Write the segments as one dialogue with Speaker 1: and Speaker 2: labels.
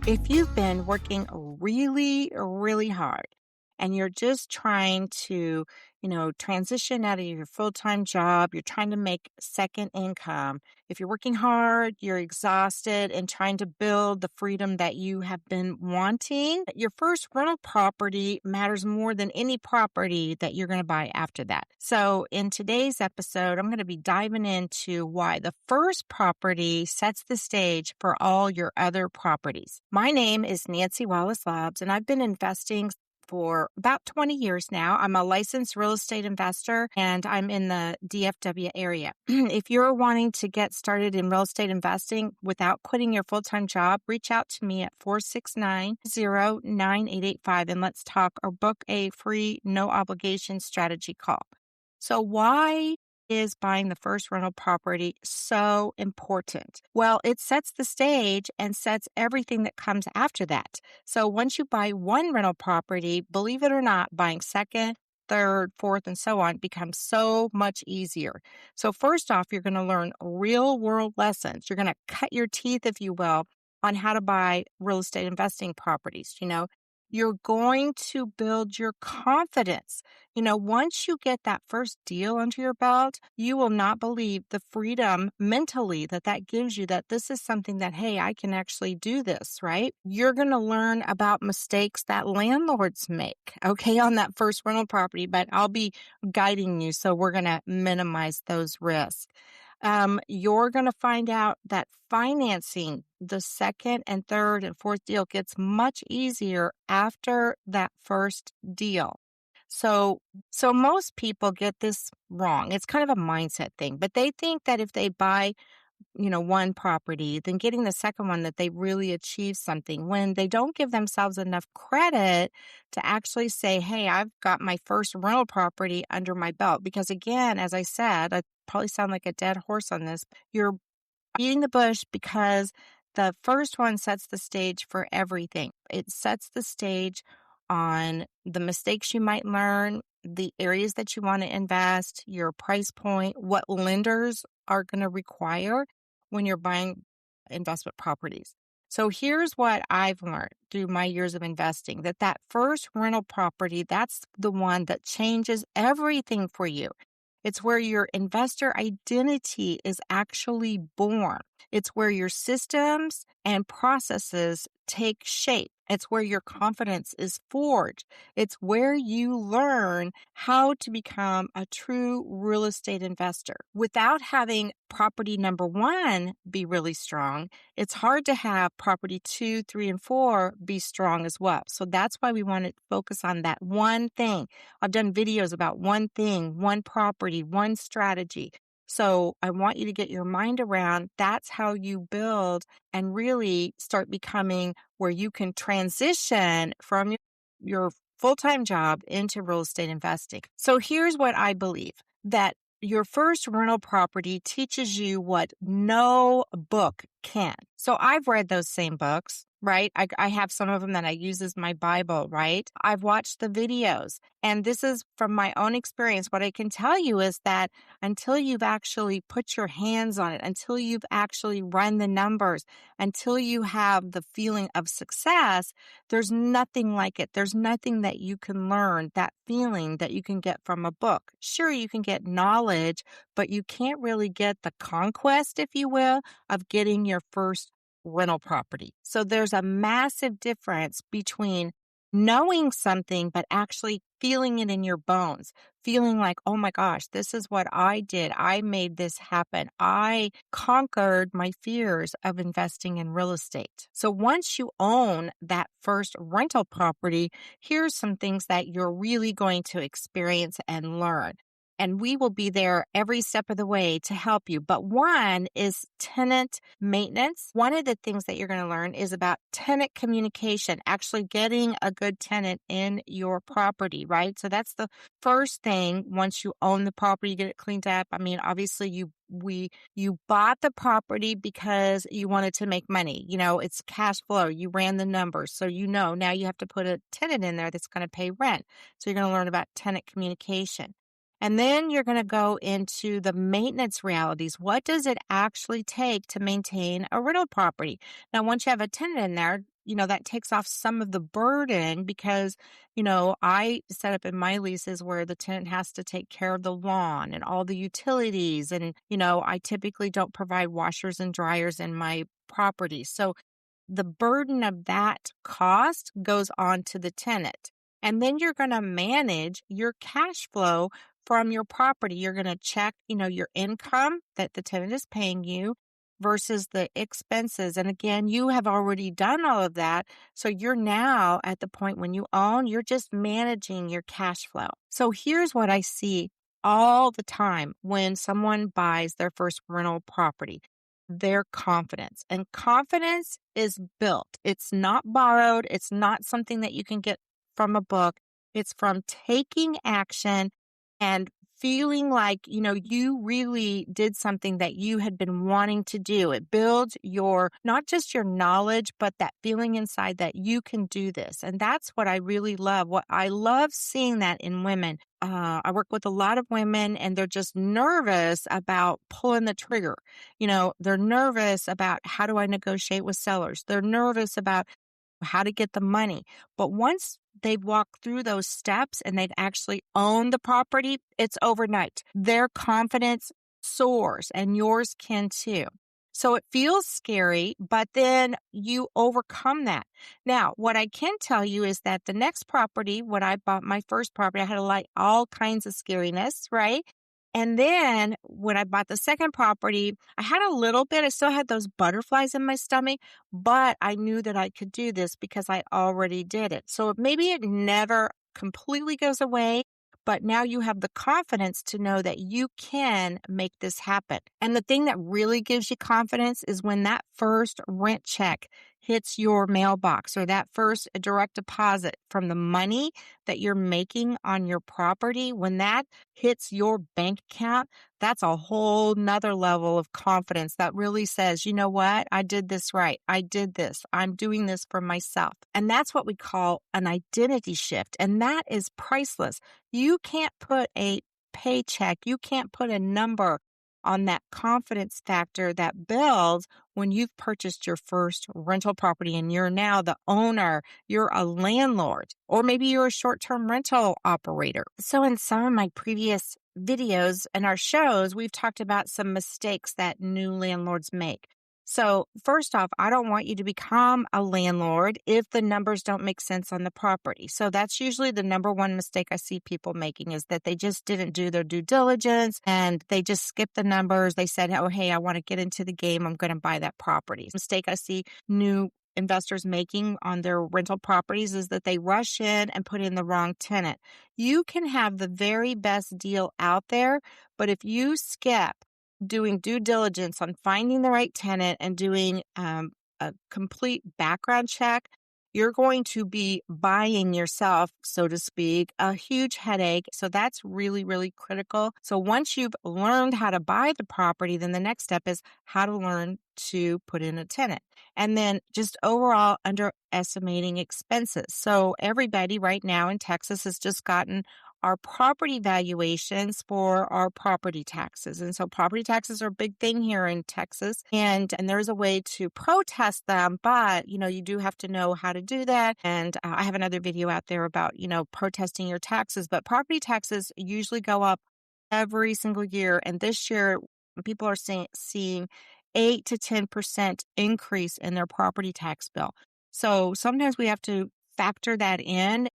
Speaker 1: If you've been working really, really hard and you're just trying to, transition out of your full-time job, you're trying to make second income. If you're working hard, you're exhausted and trying to build the freedom that you have been wanting, your first rental property matters more than any property that you're going to buy after that. So in today's episode, I'm going to be diving into why the first property sets the stage for all your other properties. My name is Nancy Wallace-Laabs, and I've been investing for about 20 years now. I'm a licensed real estate investor and I'm in the DFW area. If you're wanting to get started in real estate investing without quitting your full-time job, reach out to me at 469-0985 and let's talk or book a free no obligation strategy call. So why is buying the first rental property so important? Well, it sets the stage and sets everything that comes after that. So once you buy one rental property, believe it or not, buying second, third, fourth, and so on becomes so much easier. So first off, you're going to learn real world lessons. You're going to cut your teeth, if you will, on how to buy real estate investing properties. You're going to build your confidence. Once you get that first deal under your belt, you will not believe the freedom mentally that gives you, that this is something that, hey, I can actually do this, right? You're going to learn about mistakes that landlords make, okay, on that first rental property, but I'll be guiding you. So we're going to minimize those risks. You're going to find out that financing the second and third and fourth deal gets much easier after that first deal. So most people get this wrong. It's kind of a mindset thing, but they think that if they buy one property, then getting the second one that they really achieve something, when they don't give themselves enough credit to actually say, hey, I've got my first rental property under my belt. Because again, as I said, I probably sound like a dead horse on this. You're beating the bush because the first one sets the stage for everything. It sets the stage on the mistakes you might learn, the areas that you want to invest, your price point, what lenders are going to require when you're buying investment properties. So here's what I've learned through my years of investing, that first rental property, that's the one that changes everything for you. It's where your investor identity is actually born. It's where your systems and processes take shape. It's where your confidence is forged. It's where you learn how to become a true real estate investor. Without having property number one be really strong, it's hard to have property 2, 3, and 4 be strong as well. So that's why we want to focus on that one thing. I've done videos about one thing, one property, one strategy. So I want you to get your mind around that's how you build and really start becoming where you can transition from your full-time job into real estate investing. So here's what I believe, that your first rental property teaches you what no book can. So I've read those same books, right? I have some of them that I use as my Bible, right? I've watched the videos. And this is from my own experience. What I can tell you is that until you've actually put your hands on it, until you've actually run the numbers, until you have the feeling of success, there's nothing like it. There's nothing that you can learn, that feeling that you can get from a book. Sure, you can get knowledge, but you can't really get the conquest, if you will, of getting your first rental property. So there's a massive difference between knowing something, but actually feeling it in your bones, feeling like, oh my gosh, this is what I did. I made this happen. I conquered my fears of investing in real estate. So once you own that first rental property, here's some things that you're really going to experience and learn. And we will be there every step of the way to help you. But one is tenant maintenance. One of the things that you're going to learn is about tenant communication, actually getting a good tenant in your property, right? So that's the first thing. Once you own the property, you get it cleaned up. I mean, obviously you bought the property because you wanted to make money. It's cash flow. You ran the numbers. So now you have to put a tenant in there that's going to pay rent. So you're going to learn about tenant communication. And then you're going to go into the maintenance realities. What does it actually take to maintain a rental property? Now, once you have a tenant in there, that takes off some of the burden because, I set up in my leases where the tenant has to take care of the lawn and all the utilities. And, I typically don't provide washers and dryers in my property. So the burden of that cost goes on to the tenant. And then you're going to manage your cash flow from your property. You're going to check, your income that the tenant is paying you versus the expenses. And again, you have already done all of that. So you're now at the point when you own, you're just managing your cash flow. So here's what I see all the time when someone buys their first rental property: their confidence. And confidence is built. It's not borrowed. It's not something that you can get from a book. It's from taking action and feeling like, you really did something that you had been wanting to do. It builds not just your knowledge, but that feeling inside that you can do this. And that's what I really love. What I love seeing that in women. I work with a lot of women and they're just nervous about pulling the trigger. They're nervous about, how do I negotiate with sellers? They're nervous about how to get the money. But once they've walked through those steps and they've actually owned the property, it's overnight. Their confidence soars and yours can too. So it feels scary, but then you overcome that. Now, what I can tell you is that the next property, when I bought my first property, I had all kinds of scariness, right? And then when I bought the second property, I had a little bit, I still had those butterflies in my stomach, but I knew that I could do this because I already did it. So maybe it never completely goes away, but now you have the confidence to know that you can make this happen. And the thing that really gives you confidence is when that first rent check hits your mailbox, or that first direct deposit from the money that you're making on your property. When that hits your bank account, that's a whole nother level of confidence that really says, you know what? I did this right. I did this. I'm doing this for myself. And that's what we call an identity shift. And that is priceless. You can't put a paycheck, you can't put a number on that confidence factor that builds when you've purchased your first rental property and you're now the owner, you're a landlord, or maybe you're a short-term rental operator. So in some of my previous videos and our shows, we've talked about some mistakes that new landlords make. So first off, I don't want you to become a landlord if the numbers don't make sense on the property. So that's usually the number one mistake I see people making, is that they just didn't do their due diligence and they just skipped the numbers. They said, oh, hey, I want to get into the game. I'm going to buy that property. Mistake I see new investors making on their rental properties is that they rush in and put in the wrong tenant. You can have the very best deal out there, but if you skip doing due diligence on finding the right tenant and doing a complete background check, you're going to be buying yourself, so to speak, a huge headache. So that's really, really critical. So once you've learned how to buy the property, then the next step is how to learn to put in a tenant. And then just overall underestimating expenses. So everybody right now in Texas has just gotten our property valuations for our property taxes. And so property taxes are a big thing here in Texas. And there's a way to protest them, but, you do have to know how to do that. And I have another video out there about, protesting your taxes. But property taxes usually go up every single year. And this year, people are seeing 8 to 10% increase in their property tax bill. So sometimes we have to factor that in,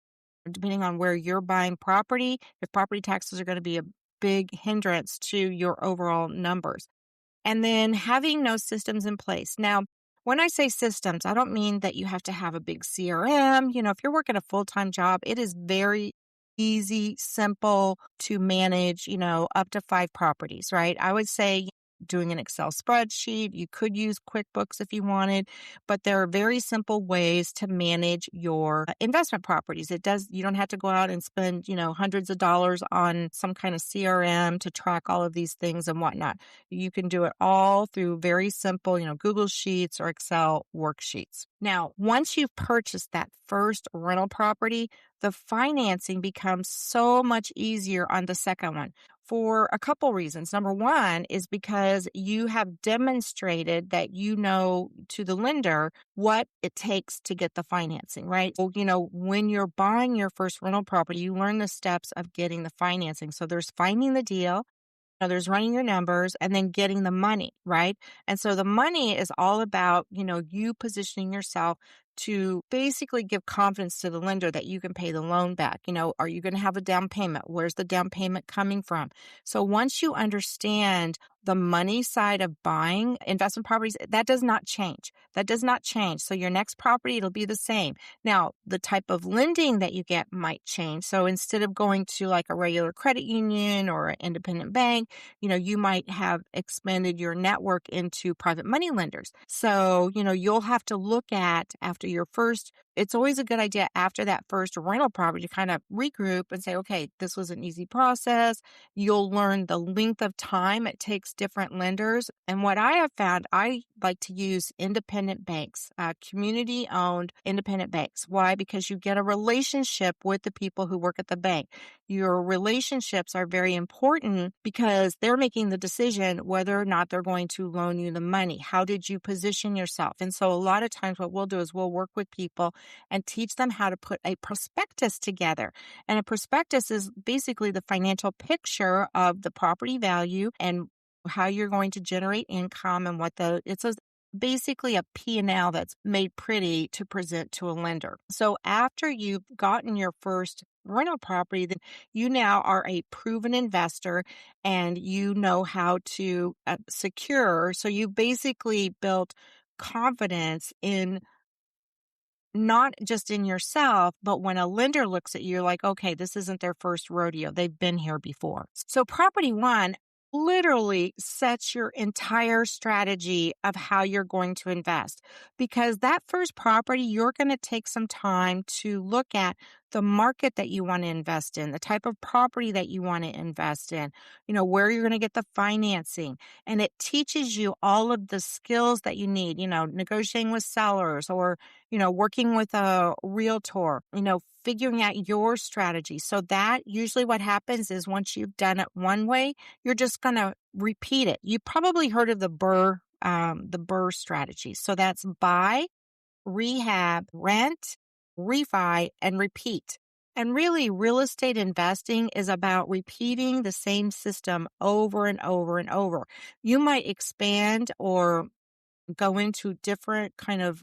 Speaker 1: depending on where you're buying property, if property taxes are going to be a big hindrance to your overall numbers. And then having no systems in place. Now, when I say systems, I don't mean that you have to have a big CRM. If you're working a full-time job, it is very easy, simple to manage, up to 5 properties, right? I would say doing an Excel spreadsheet. You could use QuickBooks if you wanted, but there are very simple ways to manage your investment properties. You don't have to go out and spend, hundreds of dollars on some kind of CRM to track all of these things and whatnot. You can do it all through very simple, Google Sheets or Excel worksheets. Now, once you've purchased that first rental property, the financing becomes so much easier on the second one for a couple reasons. Number one is because you have demonstrated that you know to the lender what it takes to get the financing, right? So, when you're buying your first rental property, you learn the steps of getting the financing. So there's finding the deal, there's running your numbers and then getting the money, right? And so the money is all about, you positioning yourself to basically give confidence to the lender that you can pay the loan back. Are you going to have a down payment? Where's the down payment coming from? So once you understand the money side of buying investment properties, that does not change. That does not change. So your next property, it'll be the same. Now, the type of lending that you get might change. So instead of going to like a regular credit union or an independent bank, you might have expanded your network into private money lenders. So, you'll have to look at after your first, it's always a good idea after that first rental property to kind of regroup and say, okay, this was an easy process. You'll learn the length of time it takes different lenders. And what I have found, I like to use independent banks, community-owned independent banks. Why? Because you get a relationship with the people who work at the bank. Your relationships are very important because they're making the decision whether or not they're going to loan you the money. How did you position yourself? And so a lot of times what we'll do is we'll work with people and teach them how to put a prospectus together. And a prospectus is basically the financial picture of the property value and how you're going to generate income and basically a P&L that's made pretty to present to a lender. So after you've gotten your first rental property, then you now are a proven investor and you know how to secure. So you basically built confidence in not just in yourself, but when a lender looks at you, you're like, okay, this isn't their first rodeo. They've been here before. So property one literally sets your entire strategy of how you're going to invest. Because that first property, you're going to take some time to look at the market that you want to invest in, the type of property that you want to invest in, where you're going to get the financing. And it teaches you all of the skills that you need, negotiating with sellers or, working with a realtor, figuring out your strategy. So that usually what happens is once you've done it one way, you're just going to repeat it. You probably heard of the BRRRR strategy. So that's buy, rehab, rent, refi, and repeat. And really, real estate investing is about repeating the same system over and over and over. You might expand or go into different kind of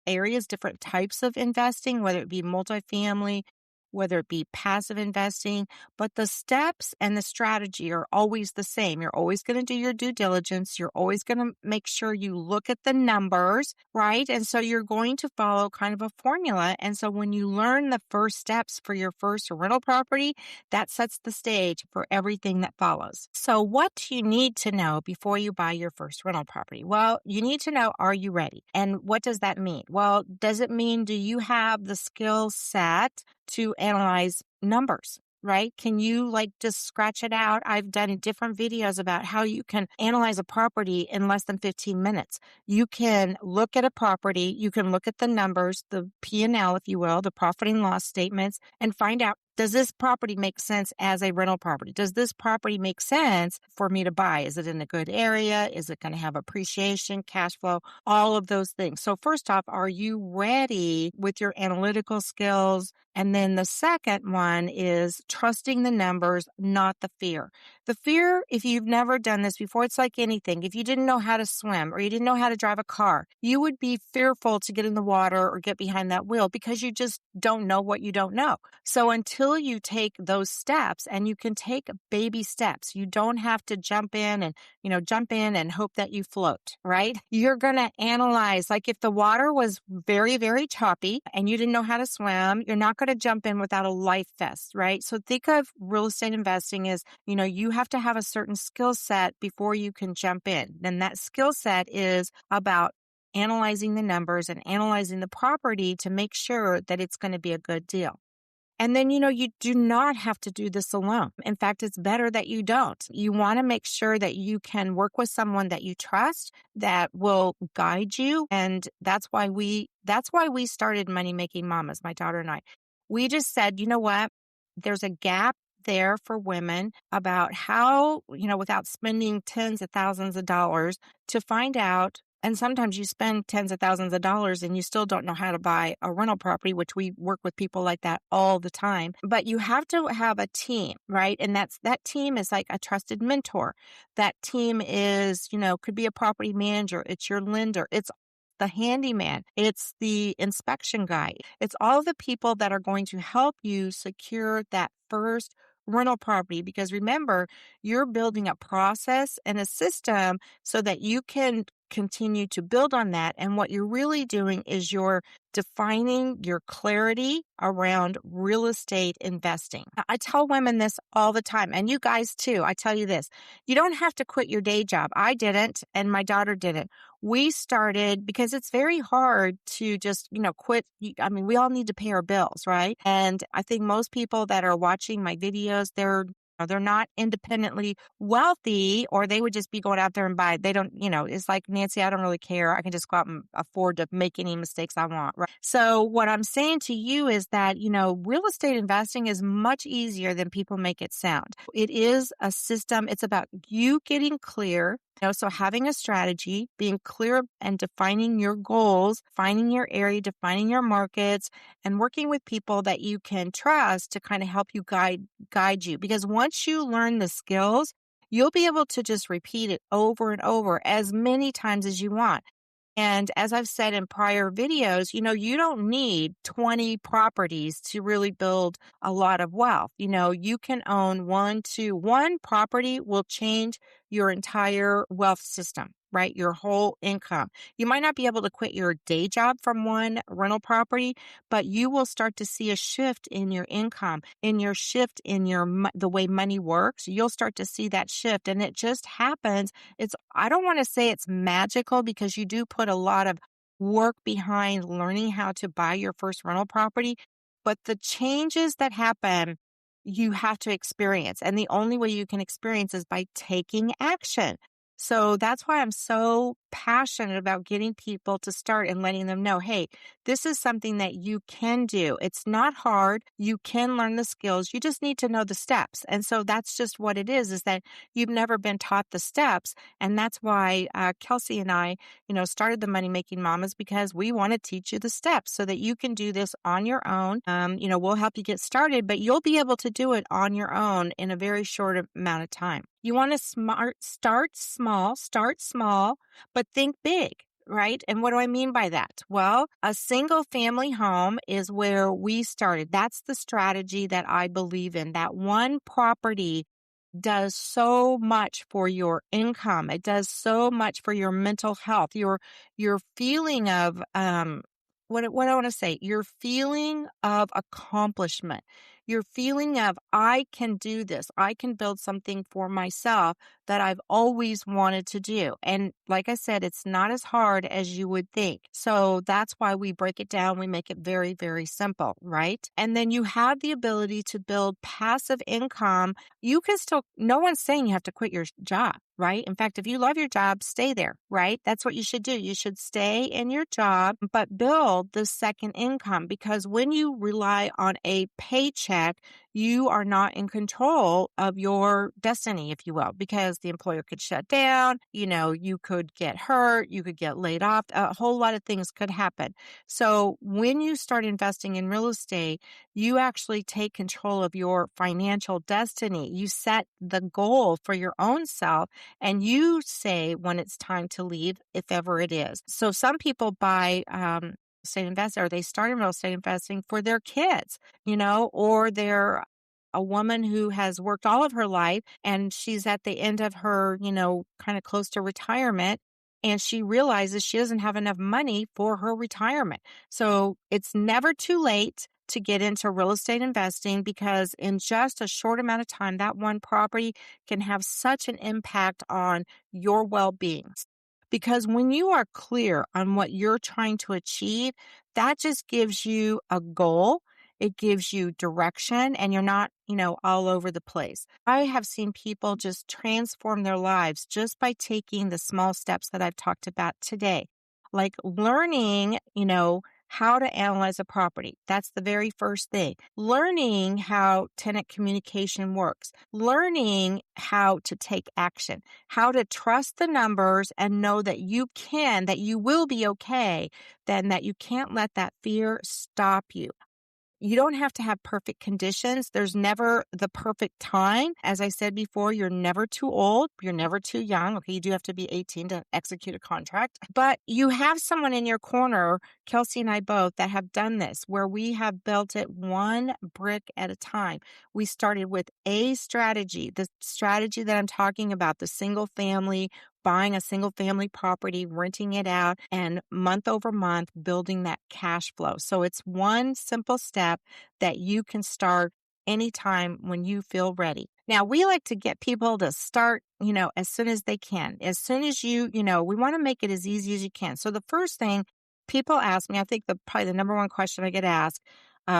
Speaker 1: areas, different types of investing, whether it be multifamily, whether it be passive investing, but the steps and the strategy are always the same. You're always going to do your due diligence. You're always going to make sure you look at the numbers, right? And so you're going to follow kind of a formula. And so when you learn the first steps for your first rental property, that sets the stage for everything that follows. So what do you need to know before you buy your first rental property? Well, you need to know, are you ready? And what does that mean? Well, does it mean, do you have the skill set to analyze numbers, right? Can you just scratch it out? I've done different videos about how you can analyze a property in less than 15 minutes. You can look at a property, you can look at the numbers, the P&L, if you will, the profit and loss statements, and find out, does this property make sense as a rental property? Does this property make sense for me to buy? Is it in a good area? Is it going to have appreciation, cash flow, all of those things? So first off, are you ready with your analytical skills? And then the second one is trusting the numbers, not the fear. The fear, if you've never done this before, it's like anything. If you didn't know how to swim or you didn't know how to drive a car, you would be fearful to get in the water or get behind that wheel because you just don't know what you don't know. So until you take those steps, and you can take baby steps, you don't have to jump in and hope that you float, right? You're going to analyze, like if the water was very, very choppy and you didn't know how to swim, you're not going to jump in without a life vest, right? So think of real estate investing as, you have to have a certain skill set before you can jump in. Then that skill set is about analyzing the numbers and analyzing the property to make sure that it's going to be a good deal. And then, you do not have to do this alone. In fact, it's better that you don't. You want to make sure that you can work with someone that you trust that will guide you. And that's why we started Money Making Mamas, my daughter and I. We just said, you know what? There's a gap there for women about how, without spending tens of thousands of dollars to find out. And sometimes you spend tens of thousands of dollars and you still don't know how to buy a rental property, which we work with people like that all the time. But you have to have a team, right? And that team is like a trusted mentor. That team is, could be a property manager. It's your lender. It's the handyman. It's the inspection guy. It's all the people that are going to help you secure that first rental property. Because remember, you're building a process and a system so that you can continue to build on that. And what you're really doing is you're defining your clarity around real estate investing. I tell women this all the time, and you guys too. I tell you this, you don't have to quit your day job. I didn't, and my daughter didn't. We started because it's very hard to just, quit. I mean, we all need to pay our bills, right? And I think most people that are watching my videos, they're not independently wealthy, or they would just be going out there and buy. They don't, it's like, Nancy, I don't really care. I can just go out and afford to make any mistakes I want. Right? So what I'm saying to you is that, real estate investing is much easier than people make it sound. It is a system. It's about you getting clear. So having a strategy, being clear and defining your goals, finding your area, defining your markets, and working with people that you can trust to kind of help you guide you. Because once you learn the skills, you'll be able to just repeat it over and over as many times as you want. And as I've said in prior videos, you don't need 20 properties to really build a lot of wealth. You can own one property will change your entire wealth system, right? Your whole income. You might not be able to quit your day job from one rental property, but you will start to see a shift in your income, in your shift in the way money works. You'll start to see that shift, and it just happens. I don't want to say it's magical, because you do put a lot of work behind learning how to buy your first rental property, but the changes that happen, you have to experience. And the only way you can experience is by taking action. So that's why I'm so passionate about getting people to start and letting them know, hey, this is something that you can do. It's not hard. You can learn the skills. You just need to know the steps. And so that's just what it is that you've never been taught the steps. And that's why Kelsey and I, started the Money Making Mamas, because we want to teach you the steps so that you can do this on your own. We'll help you get started, but you'll be able to do it on your own in a very short amount of time. You want to start small, but think big, right? And what do I mean by that? Well, a single family home is where we started. That's the strategy that I believe in. That one property does so much for your income. It does so much for your mental health, your feeling of what I want to say, your feeling of accomplishment, your feeling of, I can do this. I can build something for myself that I've always wanted to do. And like I said, it's not as hard as you would think. So that's why we break it down. We make it very, very simple, right? And then you have the ability to build passive income. You can still, no one's saying you have to quit your job, right? In fact, if you love your job, stay there, right? That's what you should do. You should stay in your job, but build the second income, because when you rely on a paycheck, you are not in control of your destiny, if you will, because the employer could shut down, you could get hurt, you could get laid off, a whole lot of things could happen. So when you start investing in real estate, you actually take control of your financial destiny. You set the goal for your own self, and you say when it's time to leave, if ever it is. So some people buy estate investing, or they start in real estate investing for their kids, or they're a woman who has worked all of her life and she's at the end of her, kind of close to retirement, and she realizes she doesn't have enough money for her retirement. So it's never too late to get into real estate investing, because in just a short amount of time, that one property can have such an impact on your well-being. Because when you are clear on what you're trying to achieve, that just gives you a goal. It gives you direction, and you're not, all over the place. I have seen people just transform their lives just by taking the small steps that I've talked about today, like learning, how to analyze a property. That's the very first thing. Learning how tenant communication works, learning how to take action, how to trust the numbers and know that that you will be okay, then that you can't let that fear stop you. You don't have to have perfect conditions. There's never the perfect time. As I said before, you're never too old. You're never too young. Okay, you do have to be 18 to execute a contract. But you have someone in your corner, Kelsey and I both, that have done this, where we have built it one brick at a time. We started with a strategy, the strategy that I'm talking about, the single family, buying a single family property, renting it out, and month over month, building that cash flow. So it's one simple step that you can start anytime when you feel ready. Now, we like to get people to start, as soon as they can. As soon as we want to make it as easy as you can. So the first thing people ask me, I think probably the number one question I get asked,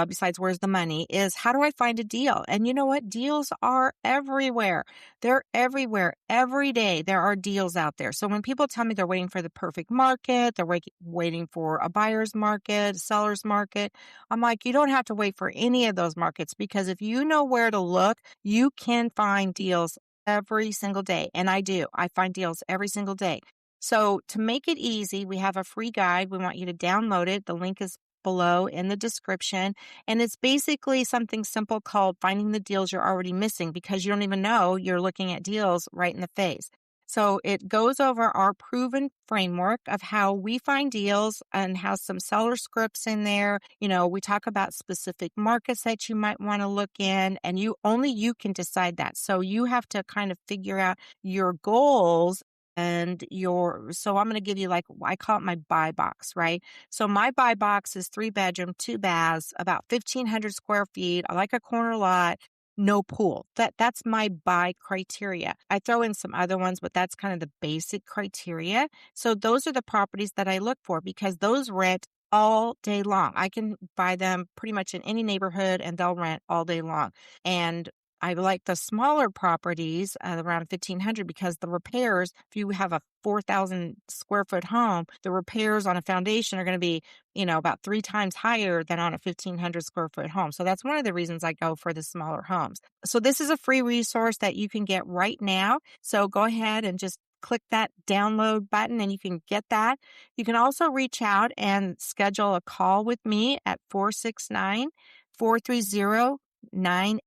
Speaker 1: besides where's the money, is how do I find a deal? And you know what? Deals are everywhere. They're everywhere. Every day there are deals out there. So when people tell me they're waiting for the perfect market, they're waiting for a buyer's market, seller's market, I'm like, you don't have to wait for any of those markets, because if you know where to look, you can find deals every single day. And I do. I find deals every single day. So to make it easy, we have a free guide. We want you to download it. The link is below in the description. And it's basically something simple called finding the deals you're already missing, because you don't even know you're looking at deals right in the face. So it goes over our proven framework of how we find deals and has some seller scripts in there. We talk about specific markets that you might want to look in, and only you can decide that. So you have to kind of figure out your goals so I'm going to give you, I call it my buy box, right? So my buy box is 3-bedroom, 2 baths, about 1,500 square feet. I like a corner lot, no pool. That's my buy criteria. I throw in some other ones, but that's kind of the basic criteria. So those are the properties that I look for, because those rent all day long. I can buy them pretty much in any neighborhood and they'll rent all day long. And I like the smaller properties around 1,500, because the repairs, if you have a 4,000 square foot home, the repairs on a foundation are going to be, about 3 times higher than on a 1,500 square foot home. So that's one of the reasons I go for the smaller homes. So this is a free resource that you can get right now. So go ahead and just click that download button and you can get that. You can also reach out and schedule a call with me at 469-430-9,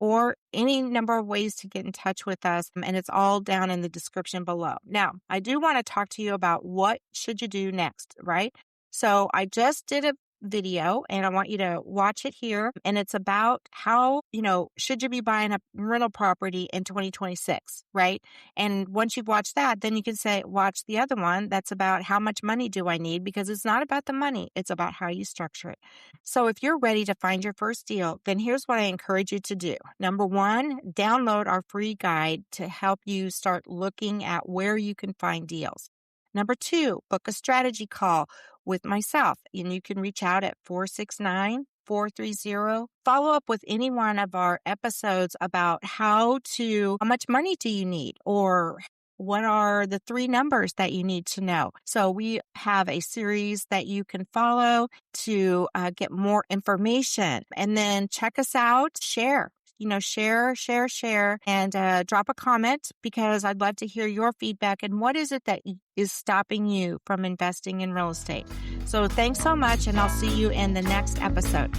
Speaker 1: or any number of ways to get in touch with us. And it's all down in the description below. Now, I do want to talk to you about what should you do next, right? So I just did a video and I want you to watch it here. And it's about how, should you be buying a rental property in 2026, right? And once you've watched that, then you can watch the other one that's about how much money do I need, because it's not about the money. It's about how you structure it. So if you're ready to find your first deal, then here's what I encourage you to do. Number one, download our free guide to help you start looking at where you can find deals. Number two, book a strategy call with myself, and you can reach out at 469-430. Follow up with any one of our episodes about how much money do you need, or what are the 3 numbers that you need to know. So we have a series that you can follow to get more information. And then check us out, share, and drop a comment, because I'd love to hear your feedback and what is it that is stopping you from investing in real estate. So thanks so much, and I'll see you in the next episode.